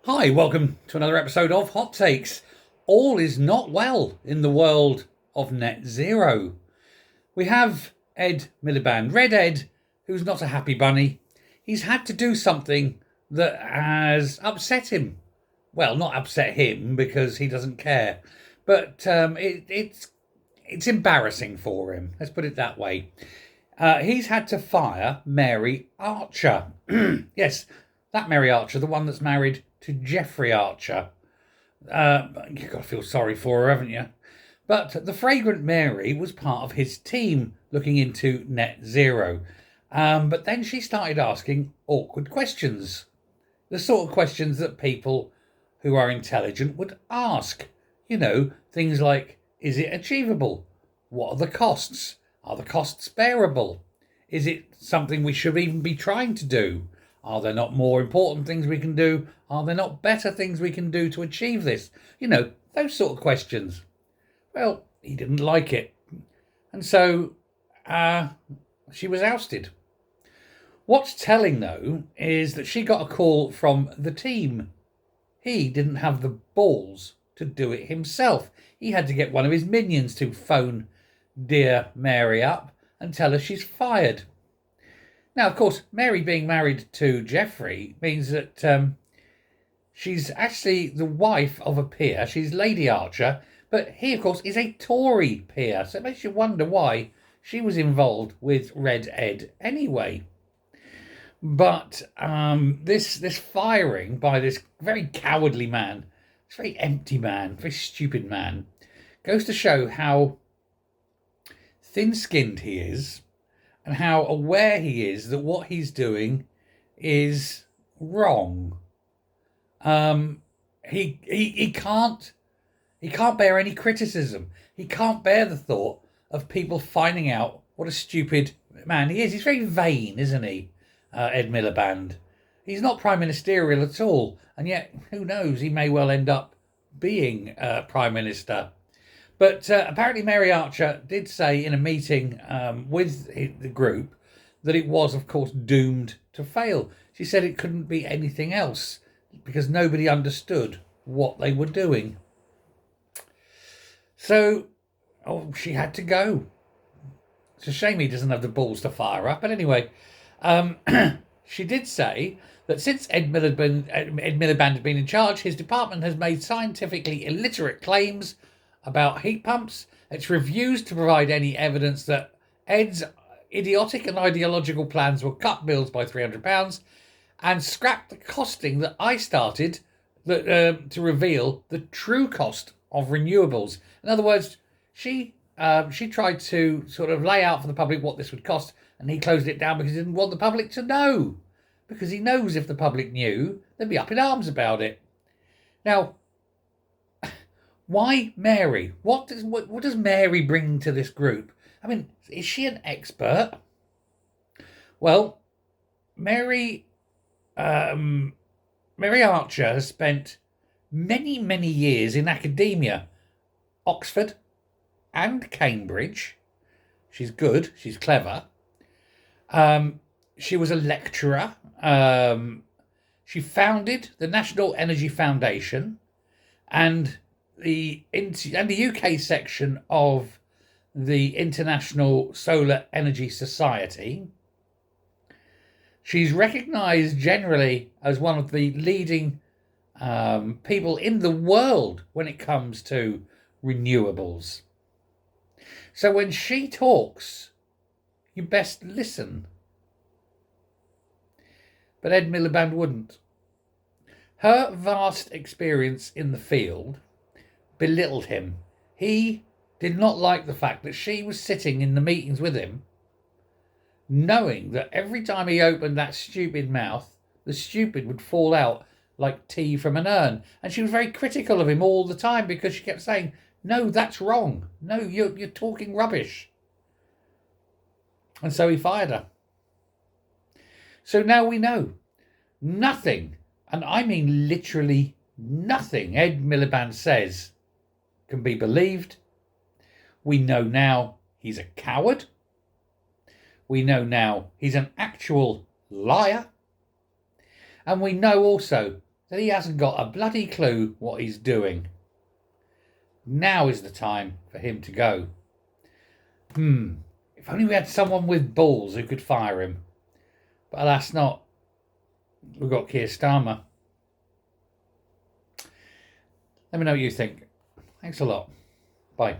Hi, welcome to another episode of Hot Takes. All is not well in the world of net zero. We have Ed Miliband, Red Ed, who's not a happy bunny. He's had to do something that has upset him. Well, not upset him because he doesn't care, but it's embarrassing for him. Let's put it that way. He's had to fire Mary Archer. Yes, that Mary Archer, the one that's married to Jeffrey Archer. You've got to feel sorry for her, haven't you? But the Fragrant Mary was part of his team looking into net zero. But then she started asking awkward questions. The sort of questions that people who are intelligent would ask. You know, things like, is it achievable? What are the costs? Are the costs bearable? Is it something we should even be trying to do? Are there not more important things we can do? Are there not better things we can do to achieve this? You know, those sort of questions. Well, he didn't like it. And so she was ousted. What's telling, though, is that she got a call from the team. He didn't have the balls to do it himself. He had to get one of his minions to phone dear Mary up and tell her she's fired. Now, of course, Mary being married to Jeffrey means that she's actually the wife of a peer. She's Lady Archer, but he, of course, is a Tory peer. So it makes you wonder why she was involved with Red Ed anyway. But this firing by this very cowardly man, this very empty man, very stupid man, goes to show how thin-skinned he is and how aware he is that what he's doing is wrong. He can't bear any criticism. He can't bear the thought of people finding out what a stupid man he is. He's very vain, isn't he, Ed Miliband? He's not prime ministerial at all, and yet who knows? He may well end up being prime minister. But apparently Mary Archer did say in a meeting with the group that it was, of course, doomed to fail. She said it couldn't be anything else because nobody understood what they were doing. So, she had to go. It's a shame he doesn't have the balls to fire up. But anyway, she did say that since Ed Miliband had been in charge, his department has made scientifically illiterate claims about heat pumps. It's refused to provide any evidence that Ed's idiotic and ideological plans will cut bills by £300 and scrapped the costing that I started to reveal the true cost of renewables. In other words, she tried to sort of lay out for the public what this would cost, and he closed it down because he didn't want the public to know. Because he knows if the public knew, they'd be up in arms about it. Now, why Mary? What does Mary bring to this group? I mean, is she an expert? Well, Mary Archer has spent many years in academia, Oxford and Cambridge. She's good. She's clever. She was a lecturer. She founded the National Energy Foundation and the UK section of the International Solar Energy Society. She's recognised generally as one of the leading people in the world when it comes to renewables. So when she talks, you best listen. But Ed Miliband wouldn't. Her vast experience in the field belittled him. He did not like the fact that she was sitting in the meetings with him, knowing that every time he opened that stupid mouth, the stupid would fall out like tea from an urn. And she was very critical of him all the time because she kept saying, no, that's wrong. No, you're talking rubbish. And so he fired her. So now we know nothing, and I mean literally nothing Ed Miliband says can be believed. We know now he's a coward. We know now he's an actual liar. And we know also that he hasn't got a bloody clue what he's doing. Now is the time for him to go. If only we had someone with balls who could fire him. But alas not. We've got Keir Starmer. Let me know what you think. Thanks a lot. Bye.